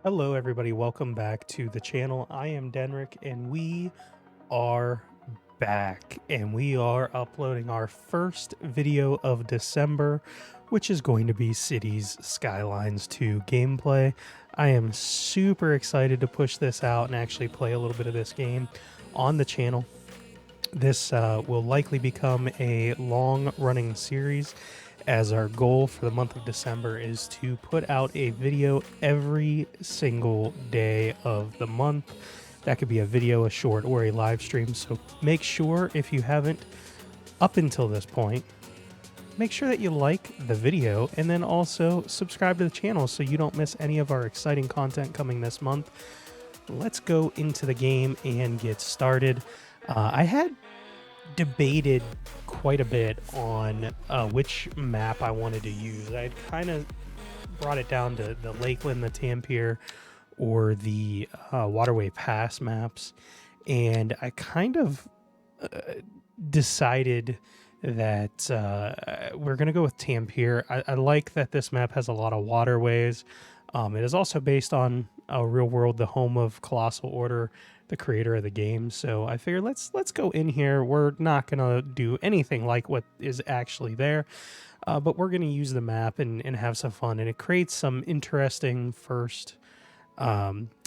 Hello, everybody. Welcome back to the channel. I am Dennrick, and we are back, and we are uploading our first video of December, which is going to be Cities Skylines 2 gameplay. I am super excited to push this out and actually play a little bit of this game on the channel. This will likely become a long-running series, as our goal for the month of December is to put out a video every single day of the month. That could be a video, a short, or a live stream. So make sure, if you haven't up until this point, make sure that you like the video and then also subscribe to the channel so you don't miss any of our exciting content coming this month. Let's go into the game and get started. I had debated quite a bit on which map I wanted to use. I kind of brought it down to the Lakeland, the Tampier, or the Waterway Pass maps, and I kind of decided that we're going to go with Tampier. I like that this map has a lot of waterways. It is also based on a real world, the home of Colossal Order, the creator of the game. So I figured let's go in here. We're not gonna do anything like what is actually there, but we're gonna use the map and have some fun. And it creates some interesting first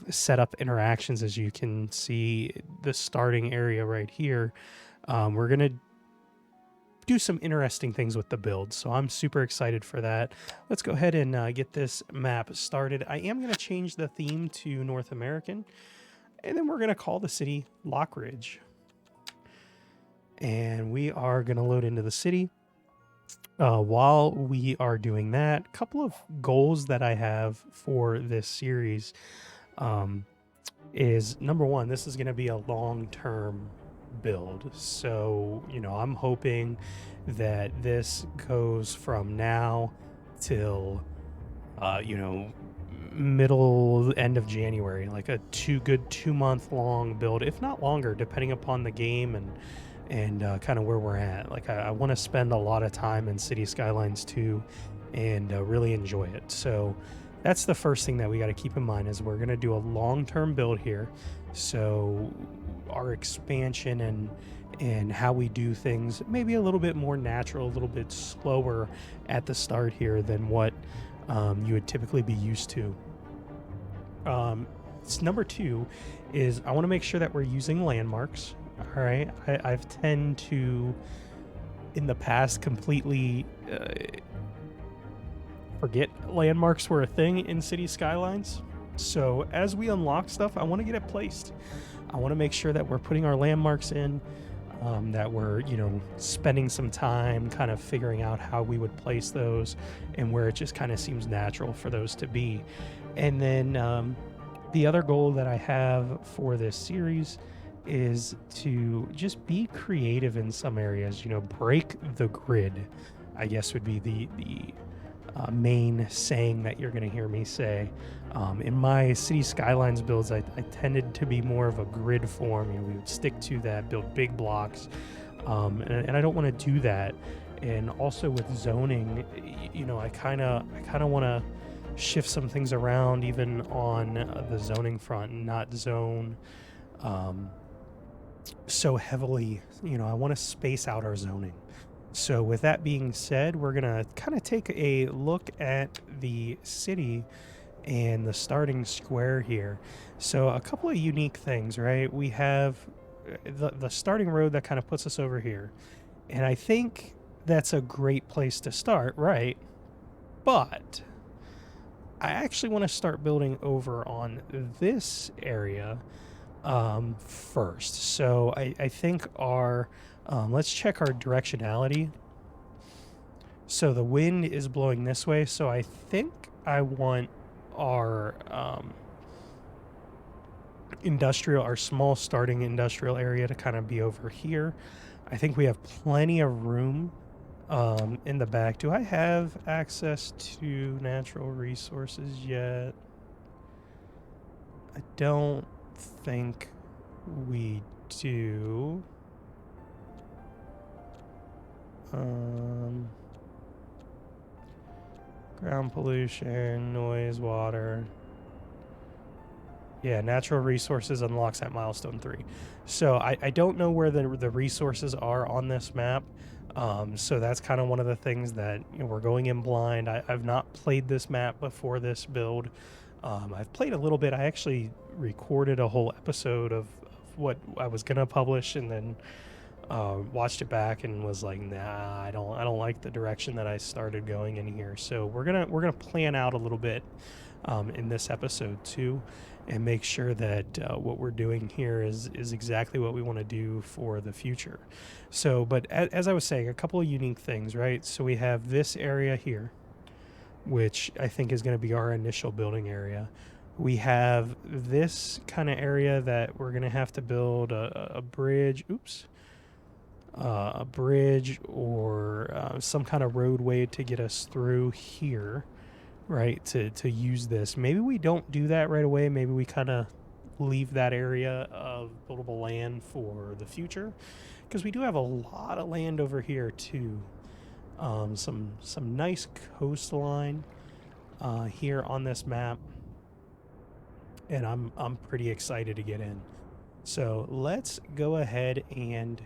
setup interactions. As you can see, the starting area right here. We're gonna do some interesting things with the build, so I'm super excited for that. Let's go ahead and get this map started. I am going to change the theme to North American, and then we're going to call the city Lockridge. And we are going to load into the city. While we are doing that, a couple of goals that I have for this series is, number one, this is going to be a long-term build. So, I'm hoping that this goes from now till, middle, end of January, like a 2-month long build, if not longer, depending upon the game and kind of where we're at. Like, I want to spend a lot of time in City Skylines 2 and really enjoy it. So that's the first thing that we got to keep in mind, is we're going to do a long-term build here. So our expansion and how we do things maybe a little bit more natural, a little bit slower at the start here than what you would typically be used to. Number two is I want to make sure that we're using landmarks. All right, I've tend to in the past completely forget landmarks were a thing in City Skylines. So as we unlock stuff, I want to get it placed. I want to make sure that we're putting our landmarks in, that we're, spending some time kind of figuring out how we would place those and where it just kind of seems natural for those to be. And then the other goal that I have for this series is to just be creative in some areas, break the grid, I guess would be the main saying that you're going to hear me say. In my City Skylines builds, I tended to be more of a grid form. We would stick to that, build big blocks, and I don't want to do that. And also with zoning, I kind of want to shift some things around, even on the zoning front, and not zone so heavily. I want to space out our zoning. So with that being said, we're going to kind of take a look at the city and the starting square here. So a couple of unique things, right? We have the starting road that kind of puts us over here. And I think that's a great place to start, right? But I actually want to start building over on this area first. So I think our... let's check our directionality. So the wind is blowing this way, so I think I want our our small starting industrial area to kind of be over here. I think we have plenty of room in the back. Do I have access to natural resources yet? I don't think we do. Ground pollution, noise, water. Yeah, natural resources unlocks at milestone 3. So I don't know where the resources are on this map. So that's kind of one of the things that, you know, we're going in blind. I've not played this map before this build. I've played a little bit. I actually recorded a whole episode of what I was gonna publish, and then watched it back and was like, nah, I don't like the direction that I started going in here. So we're gonna plan out a little bit in this episode too, and make sure that what we're doing here is exactly what we want to do for the future. So, but as I was saying, a couple of unique things, right? So we have this area here, which I think is going to be our initial building area. We have this kind of area that we're going to have to build a bridge. Oops. A bridge or some kind of roadway to get us through here, right? To use this. Maybe we don't do that right away. Maybe we kind of leave that area of buildable land for the future, because we do have a lot of land over here too. Some nice coastline here on this map, and I'm pretty excited to get in. So let's go ahead and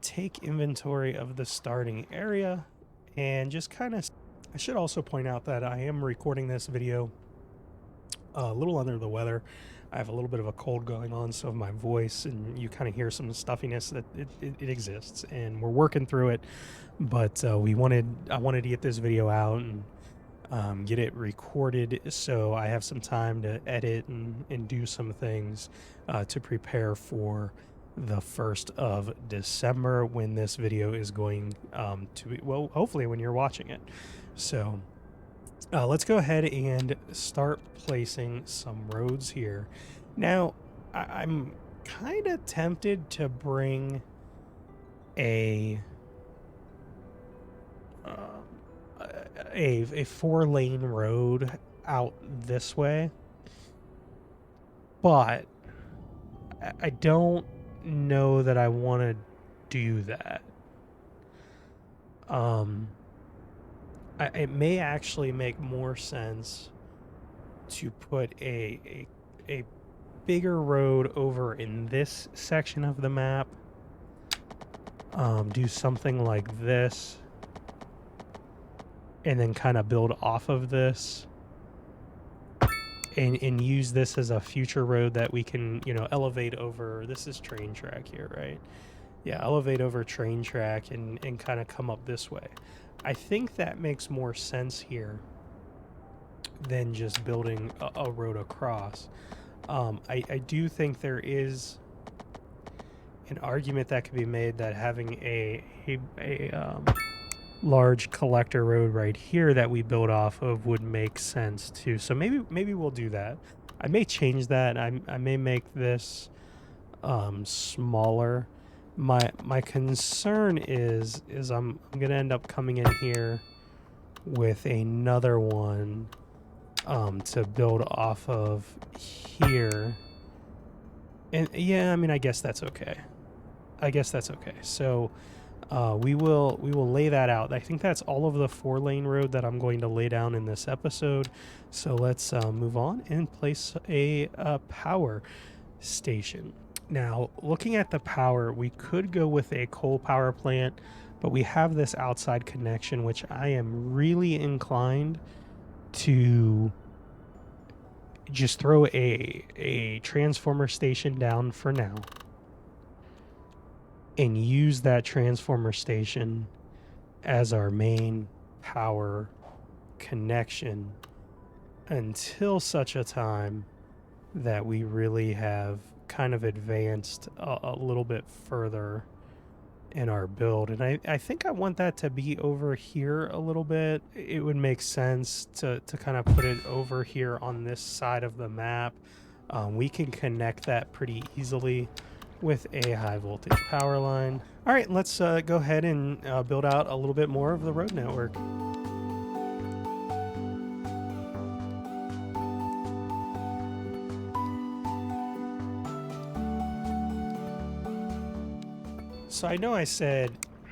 take inventory of the starting area, and just kind of, I should also point out that I am recording this video a little under the weather. I have a little bit of a cold going on, so my voice, and you kind of hear some stuffiness, that it exists, and we're working through it. But I wanted to get this video out and get it recorded, so I have some time to edit and do some things to prepare for the 1st of December, when this video is going to be, well, hopefully when you're watching it. So let's go ahead and start placing some roads here. Now, I'm kind of tempted to bring a 4-lane road out this way, but I don't know that I want to do that. It may actually make more sense to put a bigger road over in this section of the map. Do something like this, and then kind of build off of this, and use this as a future road that we can, you know, elevate over. This is train track here, right? Yeah, elevate over train track and kind of come up this way. I think that makes more sense here than just building a road across. I do think there is an argument that could be made that having a large collector road right here that we build off of would make sense too. So maybe we'll do that. I may change that. I may make this smaller. My concern is I'm gonna end up coming in here with another one to build off of here. And yeah, I mean, I guess that's okay. So we will lay that out. I think that's all of the 4-lane road that I'm going to lay down in this episode. So let's move on and place a power station. Now, looking at the power, we could go with a coal power plant, but we have this outside connection, which I am really inclined to just throw a transformer station down for now, and use that transformer station as our main power connection until such a time that we really have kind of advanced a little bit further in our build. And I think I want that to be over here a little bit. It would make sense to kind of put it over here on this side of the map. We can connect that pretty easily with a high voltage power line. All right, let's go ahead and build out a little bit more of the road network. So I know I said,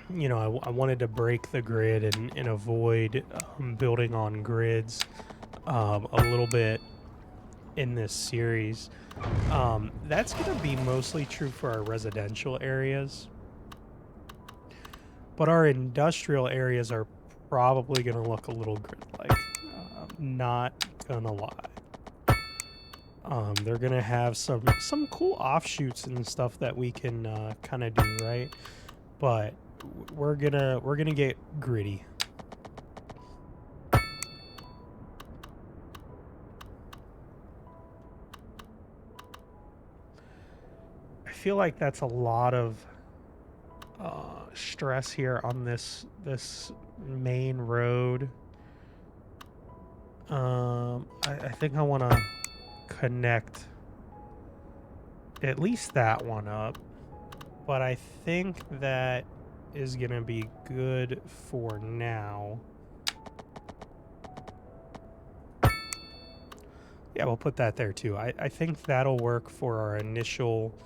you know, I wanted to break the grid and avoid building on grids a little bit in this series. That's going to be mostly true for our residential areas. But our industrial areas are probably going to look a little grid-like. Not going to lie. They're going to have some cool offshoots and stuff that we can kind of do, right? But we're gonna get gritty. I feel like that's a lot of stress here on this main road. I think I want to connect at least that one up, but I think that is gonna be good for now. Yeah, we'll put that there too. I think that'll work for our initial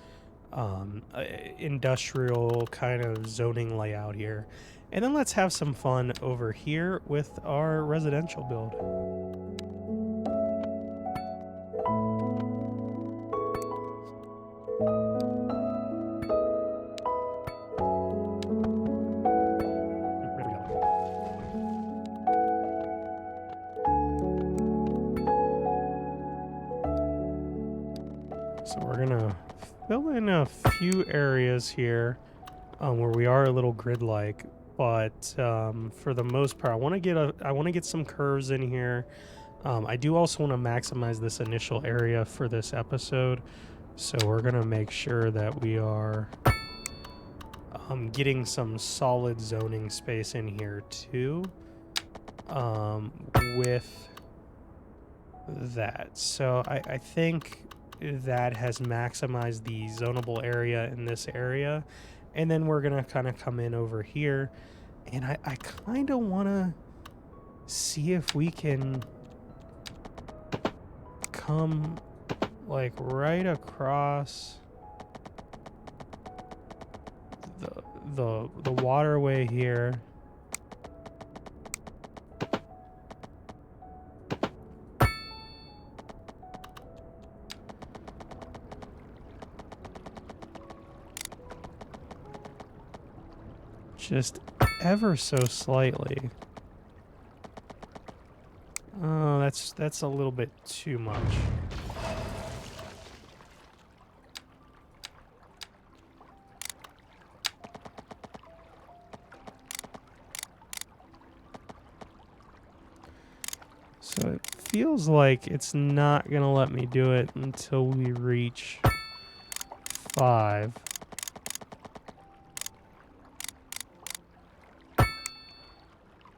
industrial kind of zoning layout here. And then let's have some fun over here with our residential build. So we're gonna fill in a few areas here where we are a little grid-like, but for the most part, I want to get some curves in here. I do also want to maximize this initial area for this episode, so we're gonna make sure that we are getting some solid zoning space in here too. With that, so I think that has maximized the zonable area in this area, and then we're gonna kind of come in over here, and I kind of want to see if we can come like right across the waterway here. Just ever so slightly. Oh, that's a little bit too much. So it feels like it's not gonna let me do it until we reach 5.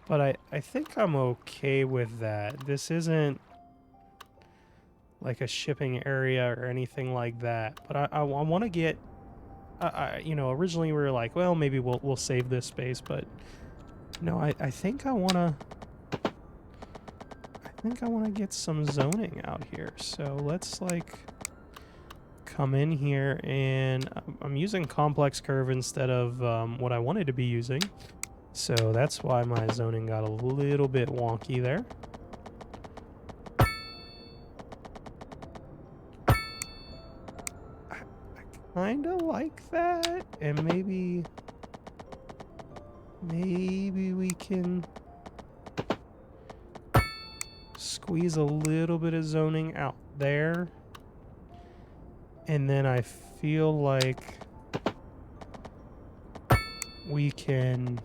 But I think I'm okay with that. This isn't like a shipping area or anything like that. But I want to get, you know, originally we were like, well, maybe we'll save this space. But no, I think I want to. I think I want to get some zoning out here. So let's like come in here, and I'm using complex curve instead of what I wanted to be using. So that's why my zoning got a little bit wonky there. I kind of like that, and maybe we can squeeze a little bit of zoning out there. And then I feel like we can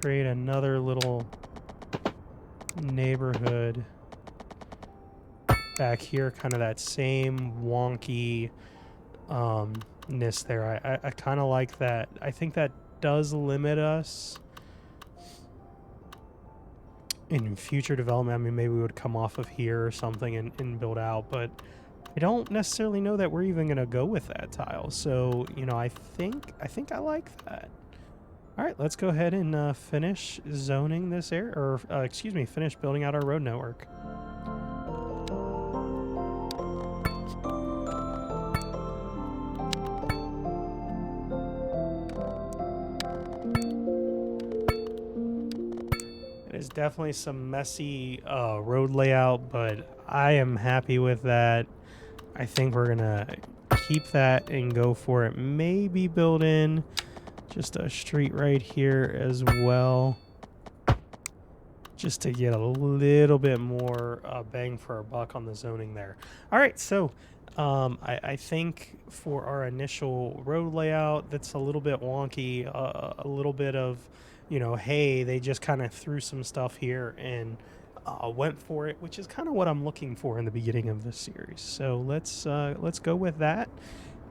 create another little neighborhood back here, kind of that same wonky ness there. I kind of like that. I think that does limit us in future development. I mean, maybe we would come off of here or something and build out, but I don't necessarily know that we're even going to go with that tile. So, you know, I think I like that. All right, let's go ahead and finish zoning this area, or excuse me, finish building out our road network. It is definitely some messy road layout, but I am happy with that. I think we're gonna keep that and go for it. Maybe build in just a street right here as well, just to get a little bit more bang for our buck on the zoning there. All right, so I think for our initial road layout, that's a little bit wonky, a little bit of, you know, hey, they just kind of threw some stuff here and went for it, which is kind of what I'm looking for in the beginning of this series. So let's go with that.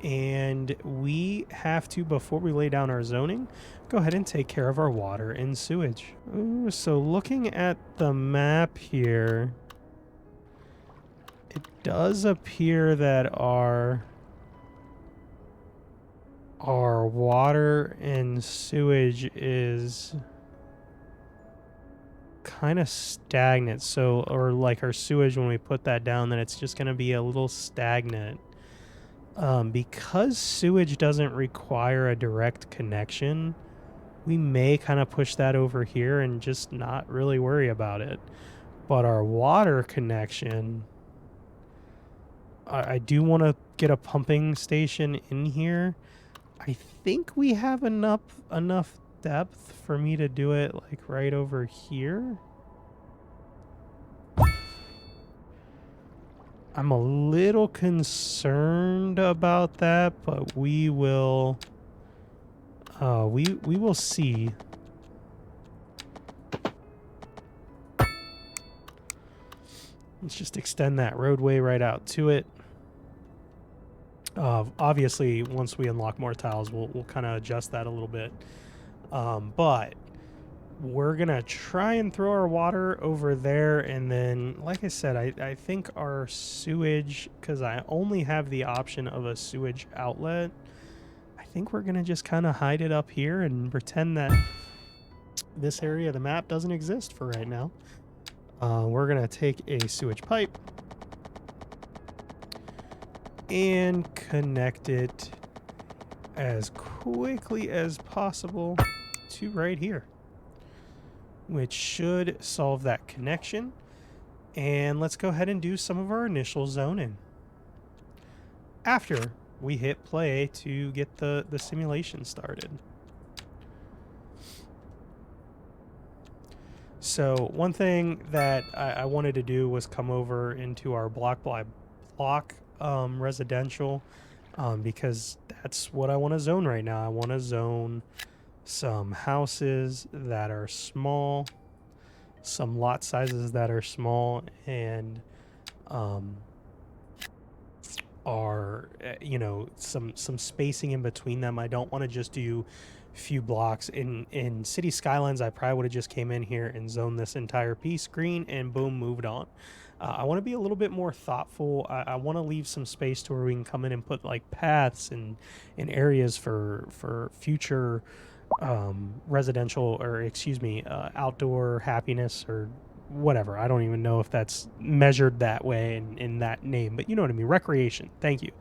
And we have to, before we lay down our zoning, go ahead and take care of our water and sewage. Ooh, so looking at the map here, it does appear that our water and sewage is kind of stagnant. So, or like our sewage, when we put that down, then it's just going to be a little stagnant. Because sewage doesn't require a direct connection, we may kind of push that over here and just not really worry about it. But our water connection, I do want to get a pumping station in here. I think we have enough depth for me to do it like right over here. I'm a little concerned about that, but we will we will see. Let's just extend that roadway right out to it. Obviously, once we unlock more tiles, we'll kind of adjust that a little bit. But we're gonna try and throw our water over there, and then, like I said, I think our sewage, because I only have the option of a sewage outlet, I think we're gonna just kind of hide it up here and pretend that this area of the map doesn't exist for right now. We're gonna take a sewage pipe and connect it as quickly as possible to right here, which should solve that connection. And let's go ahead and do some of our initial zoning after we hit play to get the simulation started. So one thing that I wanted to do was come over into our block by block residential, because that's what I want to zone right now. I want to zone some houses that are small, some lot sizes that are small, and are, you know, some spacing in between them. I don't want to just do few blocks. In Cities Skylines, I probably would have just came in here and zoned this entire piece green and boom, moved on. I want to be a little bit more thoughtful. I want to leave some space to where we can come in and put like paths and areas for future residential, or excuse me, outdoor happiness or whatever. I don't even know if that's measured that way in that name, but you know what I mean. Recreation. Thank you.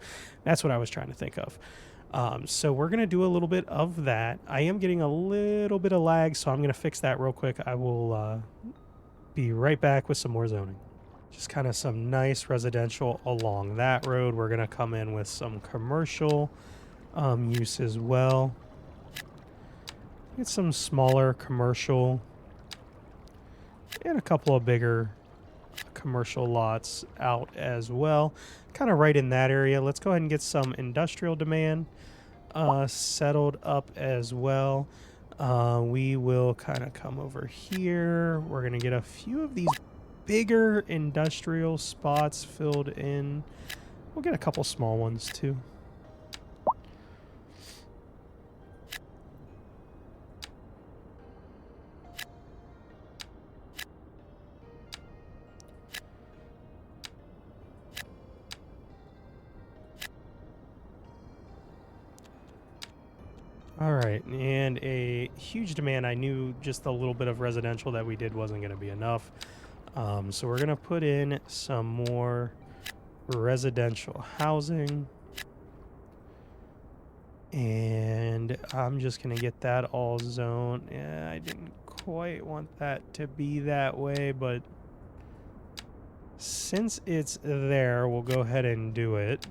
That's what I was trying to think of. So we're going to do a little bit of that. I am getting a little bit of lag, so I'm going to fix that real quick. I will be right back with some more zoning. Just kind of some nice residential along that road. We're going to come in with some commercial use as well. Get some smaller commercial and a couple of bigger commercial lots out as well. Kind of right in that area. Let's go ahead and get some industrial demand settled up as well. We will kind of come over here. We're going to get a few of these bigger industrial spots filled in. We'll get a couple small ones too. All right, and a huge demand. I knew just a little bit of residential that we did wasn't going to be enough. So we're going to put in some more residential housing. And I'm just going to get that all zoned. Yeah, I didn't quite want that to be that way, but since it's there, we'll go ahead and do it.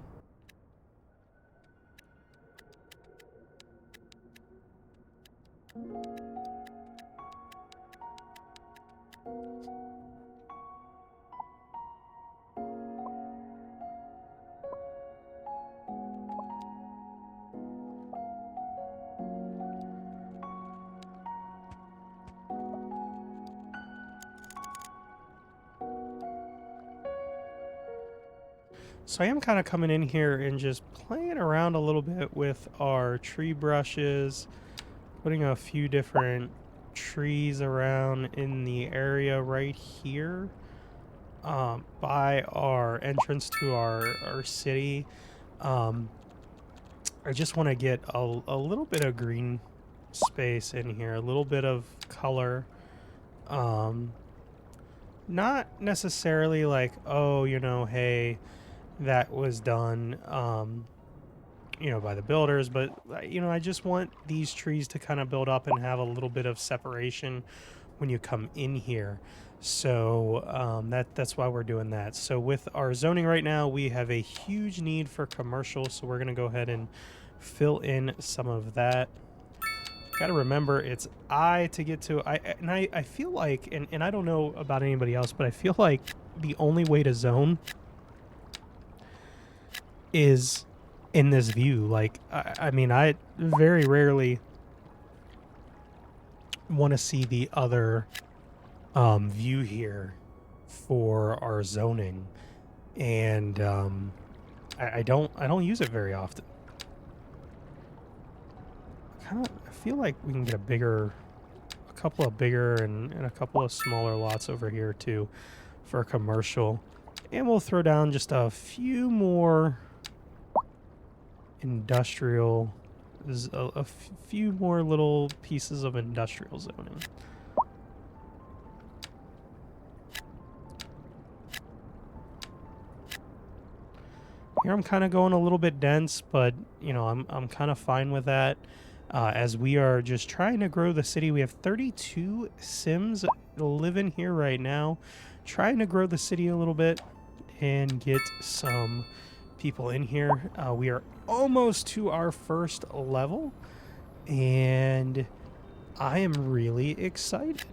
So I am kind of coming in here and just playing around a little bit with our tree brushes, putting a few different trees around in the area right here by our entrance to our city. I just want to get a little bit of green space in here, a little bit of color. Not necessarily like, oh, you know, hey, that was done, you know, by the builders, but, you know, I just want these trees to kind of build up and have a little bit of separation when you come in here. So that's why we're doing that. So with our zoning right now, we have a huge need for commercial, so we're going to go ahead and fill in some of that. Got to remember, it's I to get to. I feel like, and I don't know about anybody else, but I feel like the only way to zone is in this view. Like, I mean, I very rarely want to see the other view here for our zoning, and I don't use it very often. I feel like we can get a couple of bigger and a couple of smaller lots over here too for commercial, and we'll throw down just a few more industrial, a few more little pieces of industrial zoning. Here I'm kind of going a little bit dense, but you know, I'm kind of fine with that. As we are just trying to grow the city. We have 32 Sims living here right now, trying to grow the city a little bit and get some people in here. We are almost to our first level, and I am really excited.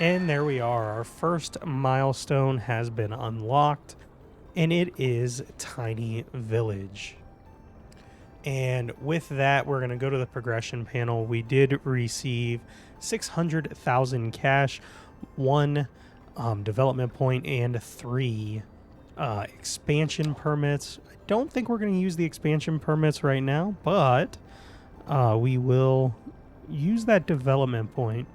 And there we are. Our first milestone has been unlocked, and it is Tiny Village. And with that, we're going to go to the progression panel. We did receive 600,000 cash, 1 development point, and 3 expansion permits. I don't think we're going to use the expansion permits right now, but we will use that development point.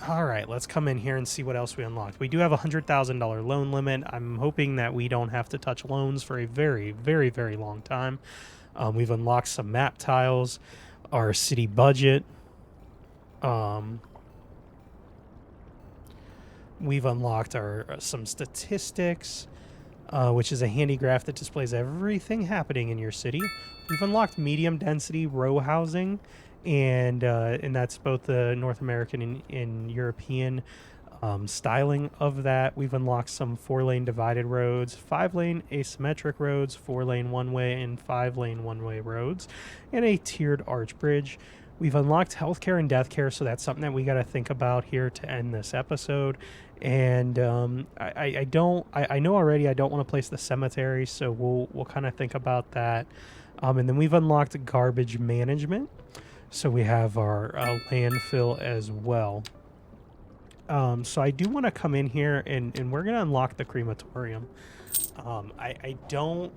All right, let's come in here and see what else we unlocked. We do have a $100,000 loan limit. I'm hoping that we don't have to touch loans for a very, very, very long time. We've unlocked some map tiles, our city budget. We've unlocked some statistics, which is a handy graph that displays everything happening in your city. We've unlocked medium density row housing, and that's both the North American and European styling of that. We've unlocked some 4-lane divided roads, 5-lane asymmetric roads, 4-lane one-way, and 5-lane one-way roads, and a tiered arch bridge. We've unlocked healthcare and death care, so that's something that we got to think about here to end this episode. And I know already I don't want to place the cemetery, so we'll kind of think about that. And then we've unlocked garbage management. So we have our landfill as well. So I do want to come in here and we're going to unlock the crematorium. I don't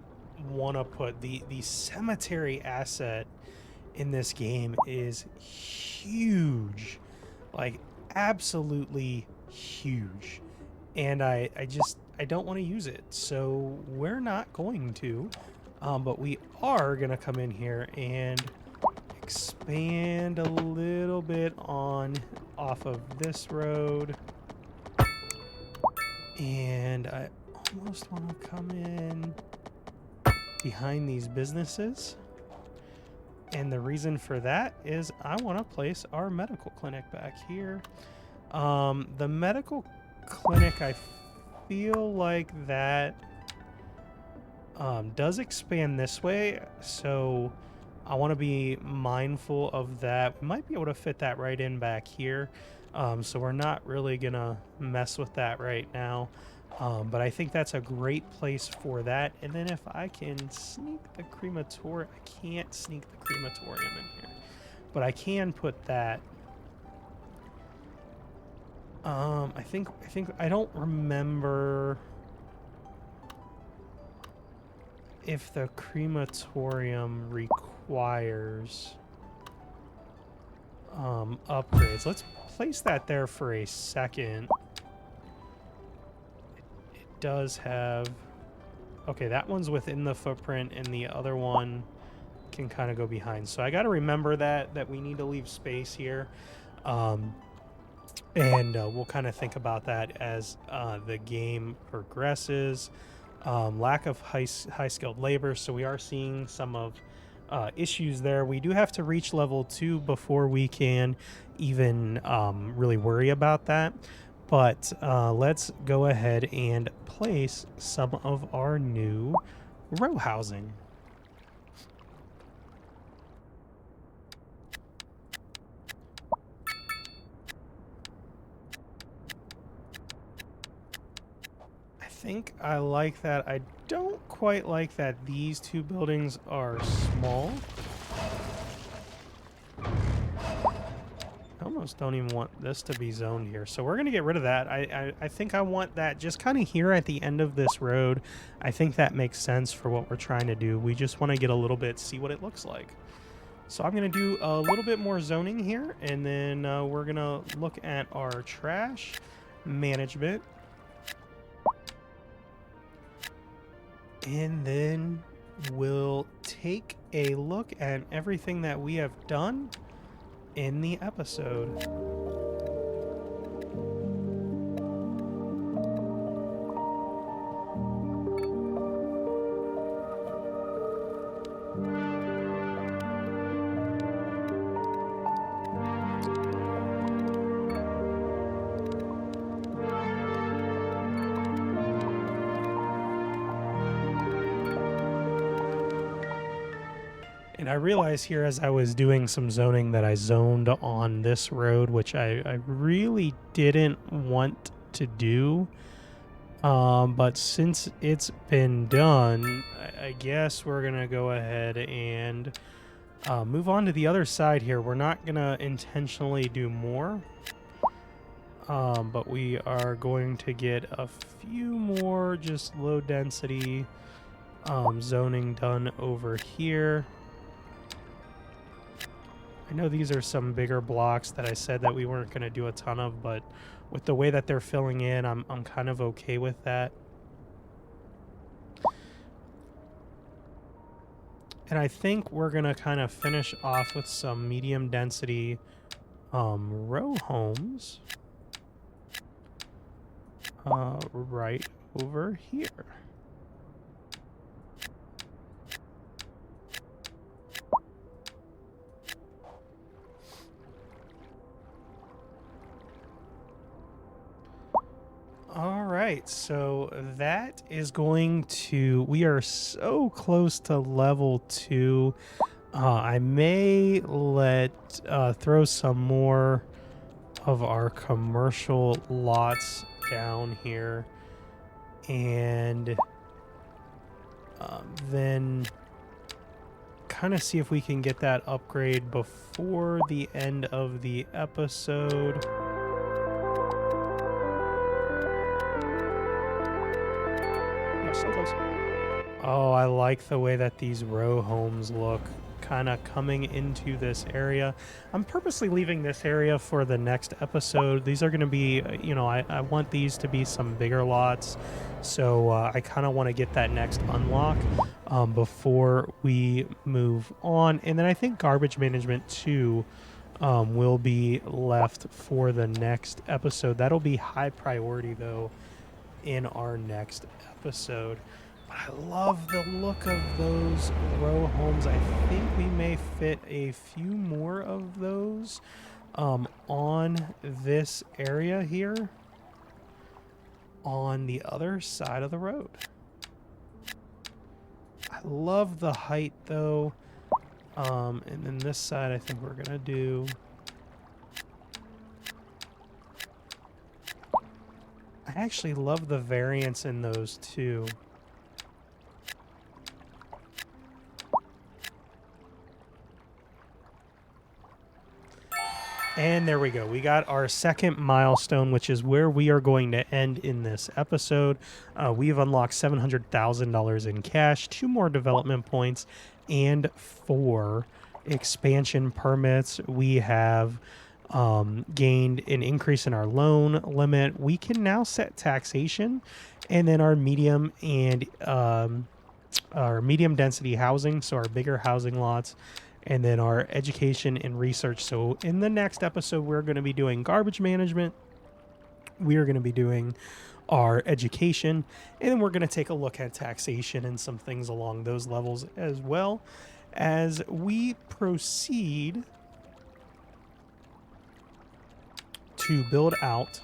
want to put the cemetery asset in this game is huge, like absolutely huge. And I don't want to use it. So we're not going to. But we are going to come in here and expand a little bit off of this road. And I almost want to come in behind these businesses. And the reason for that is I want to place our medical clinic back here. The medical clinic, I feel like that does expand this way, so I want to be mindful of that. We might be able to fit that right in back here, so we're not really gonna mess with that right now, but I think that's a great place for that. And then if I can sneak the crematorium, I can't sneak the crematorium in here, but I can put that. I don't remember if the crematorium requires upgrades. Let's place that there for a second. It does have... Okay, that one's within the footprint, and the other one can kind of go behind. So I got to remember that we need to leave space here. And we'll kind of think about that as the game progresses. Lack of high-skilled labor, so we are seeing some of issues there. We do have to reach level 2 before we can even really worry about that. But let's go ahead and place some of our new row housing. I think I like that. I don't quite like that these two buildings are small. I almost don't even want this to be zoned here, so we're going to get rid of that. I think I want that just kind of here at the end of this road. I think that makes sense for what we're trying to do. We just want to get a little bit, see what it looks like. So I'm going to do a little bit more zoning here, and then we're going to look at our trash management. And then we'll take a look at everything that we have done in the episode. And I realized here as I was doing some zoning that I zoned on this road, which I really didn't want to do. But since it's been done, I guess we're going to go ahead and move on to the other side here. We're not going to intentionally do more, but we are going to get a few more just low density zoning done over here. I know these are some bigger blocks that I said that we weren't going to do a ton of, but with the way that they're filling in, I'm kind of okay with that. And I think we're going to kind of finish off with some medium density row homes right over here. All right, so that is going to... We are so close to level 2. I may throw some more of our commercial lots down here, and then kind of see if we can get that upgrade before the end of the episode. So close. Oh, I like the way that these row homes look kind of coming into this area. I'm purposely leaving this area for the next episode. These are going to be, you know, I want these to be some bigger lots. So I kind of want to get that next unlock before we move on. And then I think garbage management too will be left for the next episode. That'll be high priority though in our next episode. I love the look of those row homes. I think we may fit a few more of those on this area here on the other side of the road. I love the height though. And then this side I think we're gonna do. I actually love the variance in those too. And there we go. We got our second milestone, which is where we are going to end in this episode. We've unlocked $700,000 in cash, 2 more development points, and 4 expansion permits. We have gained an increase in our loan limit. We can now set taxation, and then our medium and our medium density housing, so our bigger housing lots, and then our education and research. So in the next episode, we're going to be doing garbage management. We are going to be doing our education, and then we're going to take a look at taxation and some things along those levels as well as we proceed to build out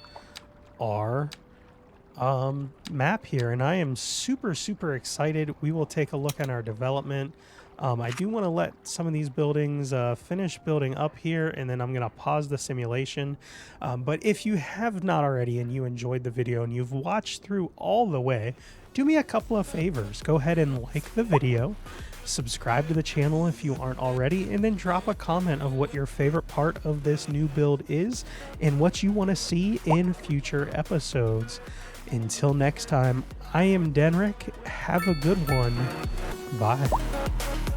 our map here. And I am super excited. We will take a look at our development. I do want to let some of these buildings finish building up here, and then I'm going to pause the simulation. But if you have not already and you enjoyed the video and you've watched through all the way, do me a couple of favors. Go ahead and like the video, subscribe to the channel if you aren't already, and then drop a comment of what your favorite part of this new build is and what you want to see in future episodes. Until next time, I am Dennrick. Have a good one. Bye.